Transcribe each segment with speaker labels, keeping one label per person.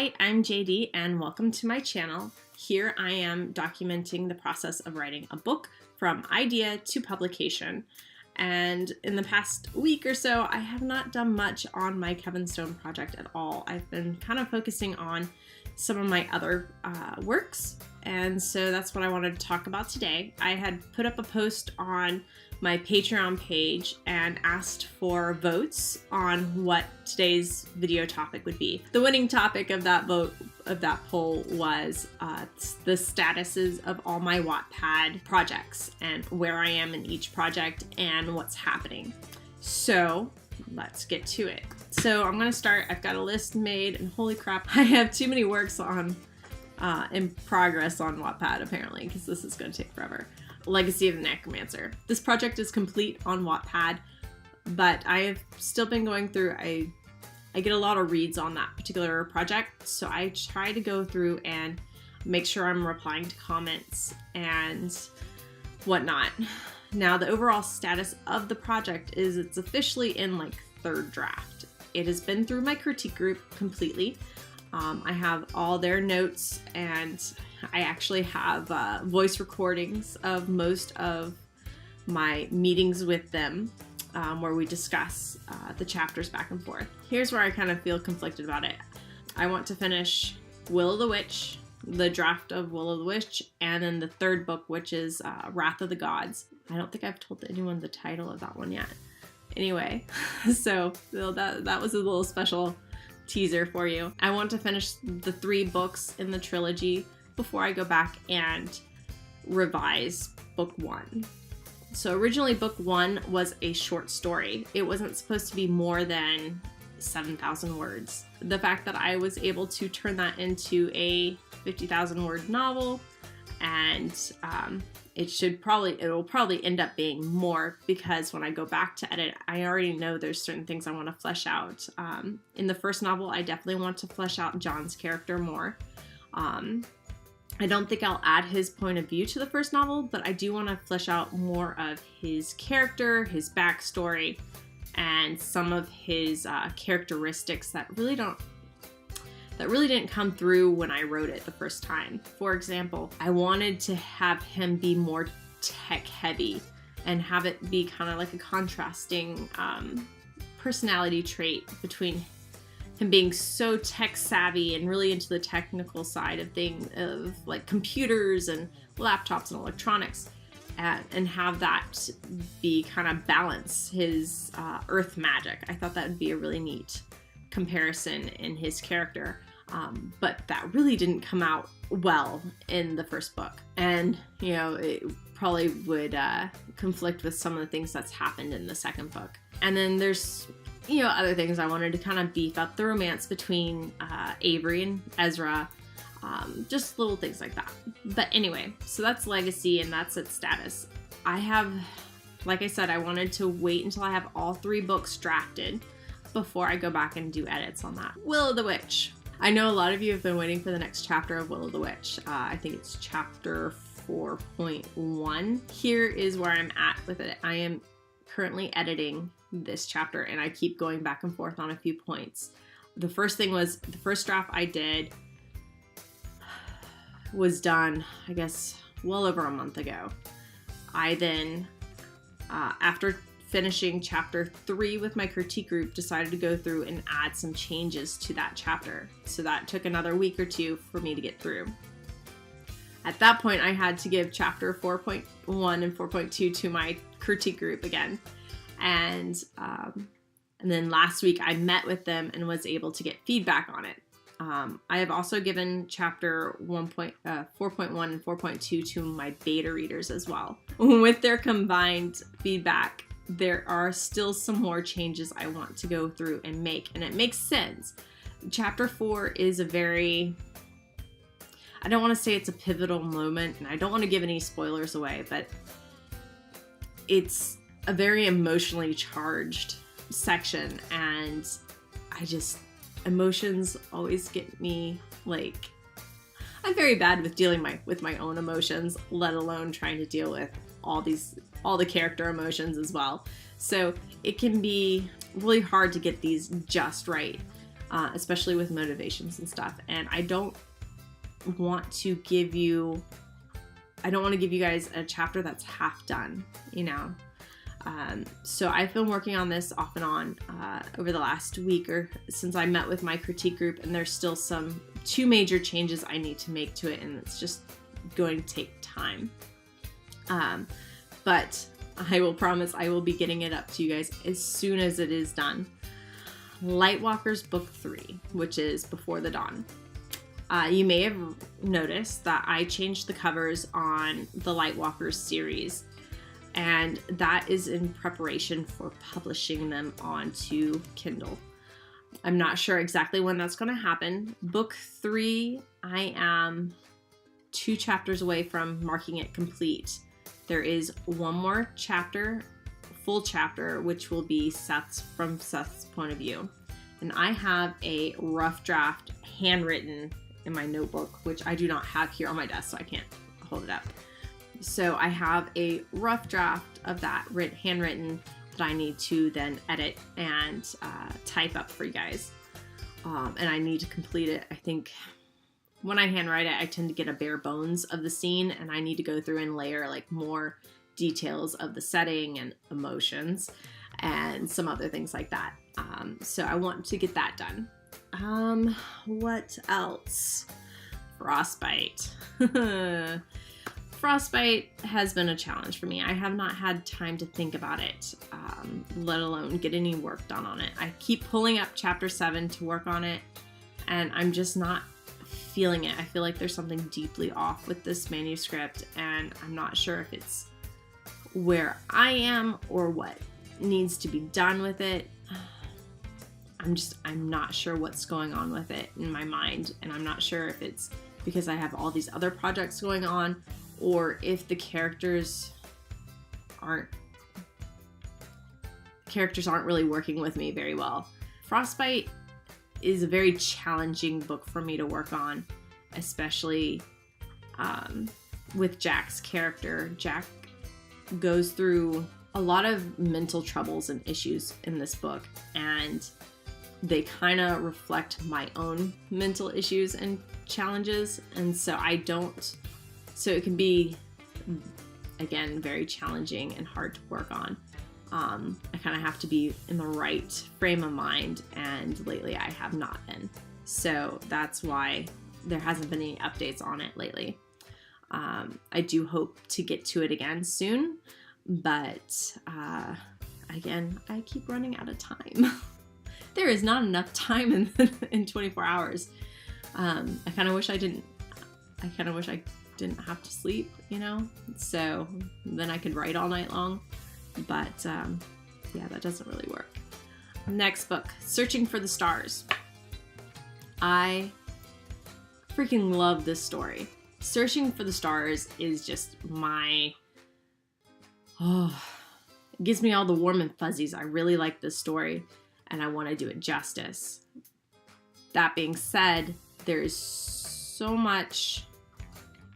Speaker 1: Hi, I'm JD and welcome to my channel. Here I am documenting the process of writing a book from idea to publication. And in the past week or so, I have not done much on my Kevin Stone project at all. I've been kind of focusing on some of my other works, and so that's what I wanted to talk about today. I had put up a post on my Patreon page and asked for votes on what today's video topic would be. The winning topic of that poll was the statuses of all my Wattpad projects and where I am in each project and what's happening. So let's get to it. So I'm gonna start. I've got a list made, and holy crap, I have too many works on in progress on Wattpad apparently, because this is gonna take forever. Legacy of the Necromancer. This project is complete on Wattpad, but I have still been going through, I get a lot of reads on that particular project, so I try to go through and make sure I'm replying to comments and whatnot. Now, the overall status of the project is it's officially in like third draft. It has been through my critique group completely. I have all their notes, and I actually have voice recordings of most of my meetings with them where we discuss the chapters back and forth. Here's where I kind of feel conflicted about it. I want to finish Will of the Witch, the draft of Will of the Witch, and then the third book, which is Wrath of the Gods. I don't think I've told anyone the title of that one yet. Anyway, so that was a little special teaser for you. I want to finish the 3 books in the trilogy before I go back and revise book 1. So originally book 1 was a short story. It wasn't supposed to be more than 7,000 words. The fact that I was able to turn that into a 50,000 word novel, and it'll probably end up being more, because when I go back to edit, I already know there's certain things I want to flesh out. In the first novel, I definitely want to flesh out John's character more. I don't think I'll add his point of view to the first novel, but I do want to flesh out more of his character, his backstory, and some of his characteristics that really didn't come through when I wrote it the first time. For example, I wanted to have him be more tech heavy and have it be kind of like a contrasting personality trait between him being so tech savvy and really into the technical side of things, of like computers and laptops and electronics, and have that be kind of balance his earth magic. I thought that would be a really neat comparison in his character, but that really didn't come out well in the first book, and it probably would conflict with some of the things that's happened in the second book. And then there's other things. I wanted to kind of beef up the romance between Avery and Ezra, just little things like that. But anyway, so that's Legacy, and that's its status. Like I said, I wanted to wait until I have all 3 books drafted before I go back and do edits on that. Will of the Witch. I know a lot of you have been waiting for the next chapter of Will of the Witch. I think it's chapter 4.1. Here is where I'm at with it. I am currently editing this chapter, and I keep going back and forth on a few points. The first draft I did was done, I guess, well over a month ago. I then, after finishing chapter 3 with my critique group, decided to go through and add some changes to that chapter. So that took another week or 2 for me to get through. At that point, I had to give chapter 4.1 and 4.2 to my critique group again. And then last week I met with them and was able to get feedback on it. I have also given chapter 4.1 and 4.2 to my beta readers as well. With their combined feedback, there are still some more changes I want to go through and make, and it makes sense. Chapter 4 is I don't want to say it's a pivotal moment, and I don't want to give any spoilers away, but it's a very emotionally charged section, and emotions always get me, like, I'm very bad with dealing with my own emotions, let alone trying to deal with all the character emotions as well. So it can be really hard to get these just right. especially with motivations and stuff. And I don't want to give you guys a chapter that's half done, you know. So I've been working on this off and on over the last week or since I met with my critique group, and there's still two major changes I need to make to it, and it's just going to take time. But I will promise I will be getting it up to you guys as soon as it is done. Lightwalkers Book 3, which is Before the Dawn. You may have noticed that I changed the covers on the Lightwalkers series, and that is in preparation for publishing them onto Kindle. I'm not sure exactly when that's going to happen. Book 3, I am 2 chapters away from marking it complete. There is one more chapter, full chapter, which will be from Seth's point of view. And I have a rough draft handwritten in my notebook, which I do not have here on my desk, so I can't hold it up. So I have a rough draft of that handwritten that I need to then edit and type up for you guys. And I need to complete it. I think when I handwrite it, I tend to get a bare bones of the scene, and I need to go through and layer like more details of the setting and emotions and some other things like that. So I want to get that done. What else? Frostbite. Frostbite has been a challenge for me. I have not had time to think about it, let alone get any work done on it. I keep pulling up chapter 7 to work on it, and I'm just not feeling it. I feel like there's something deeply off with this manuscript, and I'm not sure if it's where I am or what needs to be done with it. I'm not sure what's going on with it in my mind, and I'm not sure if it's because I have all these other projects going on, or if the characters aren't really working with me very well. Frostbite is a very challenging book for me to work on, especially with Jack's character. Jack goes through a lot of mental troubles and issues in this book, and they kind of reflect my own mental issues and challenges, and so it can be, again, very challenging and hard to work on. I kind of have to be in the right frame of mind, and lately I have not been. So that's why there hasn't been any updates on it lately. I do hope to get to it again soon, but again, I keep running out of time. There is not enough time in 24 hours. I kind of wish I didn't have to sleep, you know, so then I could write all night long, but yeah, that doesn't really work. Next book, Searching for the Stars. I freaking love this story. Searching for the Stars is just it gives me all the warm and fuzzies. I really like this story, and I want to do it justice. That being said, there is so much.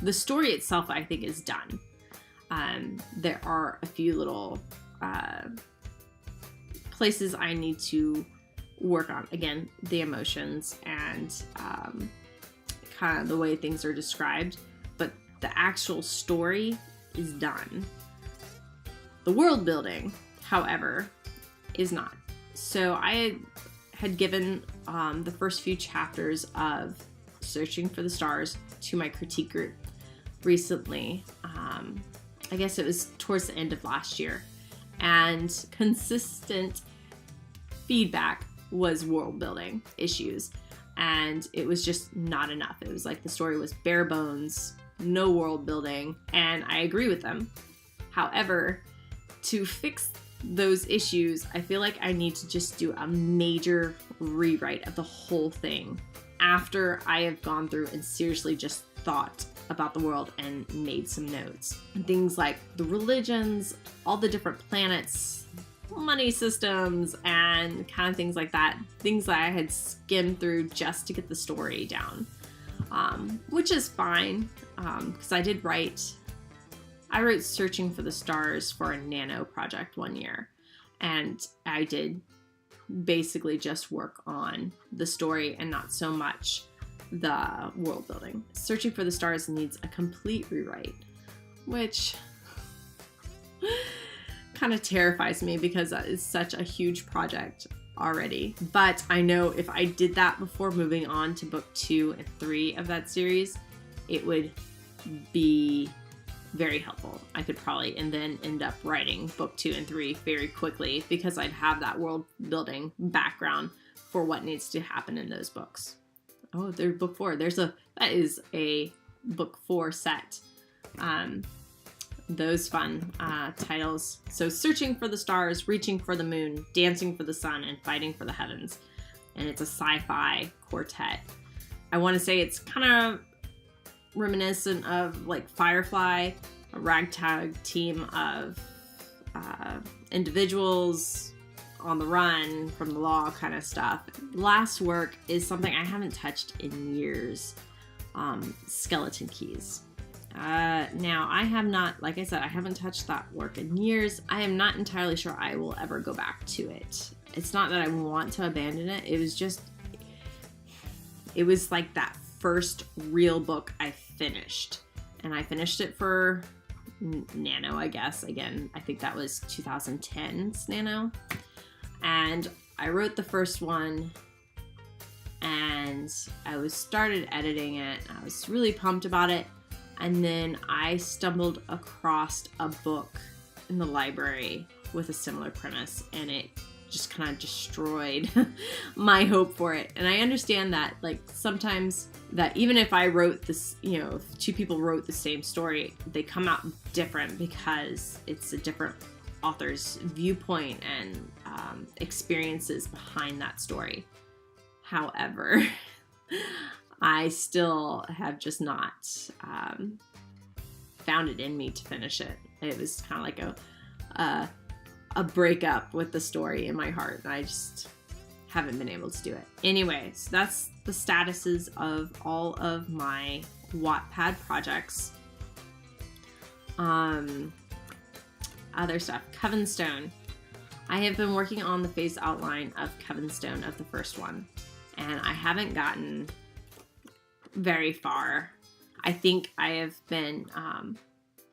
Speaker 1: The story itself, I think, is done. There are a few little places I need to work on. Again, the emotions and kind of the way things are described, but the actual story is done. The world building, however, is not. So I had given the first few chapters of Searching for the Stars to my critique group recently. I guess it was towards the end of last year, and consistent feedback was world building issues, and it was just not enough. It was like the story was bare bones, no world building, and I agree with them. However, to fix those issues, I feel like I need to just do a major rewrite of the whole thing after I have gone through and seriously just thought about the world and made some notes. And things like the religions, all the different planets, money systems, and kind of things like that. Things that I had skimmed through just to get the story down, which is fine, because I wrote Searching for the Stars for a nano project one year, and I did basically just work on the story and not so much the world building. Searching for the Stars needs a complete rewrite, which kind of terrifies me because that is such a huge project already. But I know if I did that before moving on to book 2 and 3 of that series, it would be very helpful. I could probably and then end up writing book 2 and 3 very quickly because I'd have that world building background for what needs to happen in those books. Oh, there's book 4. That is a book 4 set. Those fun titles. So Searching for the Stars, Reaching for the Moon, Dancing for the Sun, and Fighting for the Heavens. And it's a sci-fi quartet. I want to say it's kind of reminiscent of like Firefly, a ragtag team of individuals on the run from the law kind of stuff. Last work is something I haven't touched in years. Skeleton Keys. Now I have not, like I said, I haven't touched that work in years. I am not entirely sure I will ever go back to it. It's not that I want to abandon it. It was like that first real book I finished, and I finished it for Nano, I guess. Again, I think that was 2010's Nano, and I wrote the first one and I started editing it. I was really pumped about it, and then I stumbled across a book in the library with a similar premise, and it just kind of destroyed my hope for it. And I understand that, like, sometimes that even if I wrote this, if 2 people wrote the same story, they come out different because it's a different author's viewpoint and experiences behind that story. However, I still have just not found it in me to finish it. It was kind of like a breakup with the story in my heart, and I just haven't been able to do it. Anyway, so that's the statuses of all of my Wattpad projects. Other stuff. Covenstone. I have been working on the phase outline of Covenstone of the first one, and I haven't gotten very far. I think I have been,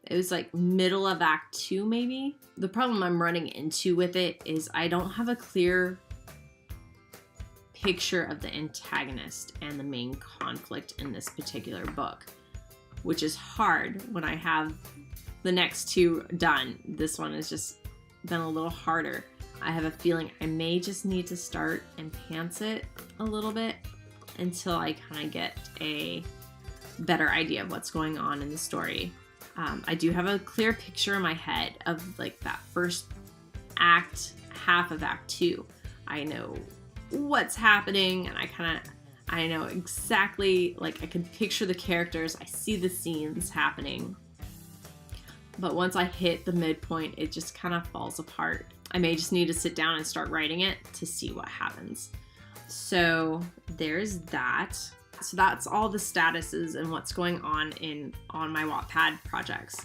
Speaker 1: it was like middle of Act 2 maybe. The problem I'm running into with it is I don't have a clear picture of the antagonist and the main conflict in this particular book, which is hard when I have the next 2 done. This one has just been a little harder. I have a feeling I may just need to start and pants it a little bit until I kind of get a better idea of what's going on in the story. I do have a clear picture in my head of like that first act, half of Act 2. I know what's happening, and I know exactly, like, I can picture the characters, I see the scenes happening. But once I hit the midpoint, it just kind of falls apart. I may just need to sit down and start writing it to see what happens. So there's that. So that's all the statuses and what's going on on my Wattpad projects.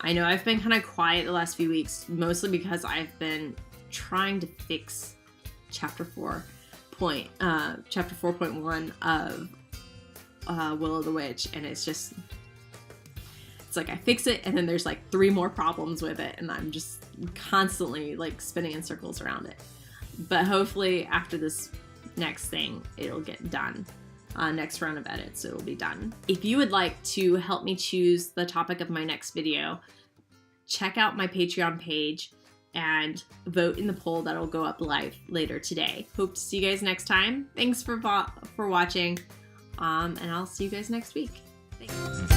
Speaker 1: I know I've been kind of quiet the last few weeks, mostly because I've been trying to fix chapter 4.1 of Will of the Witch, and it's like I fix it and then there's like 3 more problems with it, and I'm just constantly like spinning in circles around it. But hopefully after this next thing, it'll get done. Next round of edits, it'll be done. If you would like to help me choose the topic of my next video, check out my Patreon page and vote in the poll that'll go up live later today. Hope to see you guys next time. Thanks for watching, and I'll see you guys next week. Thanks.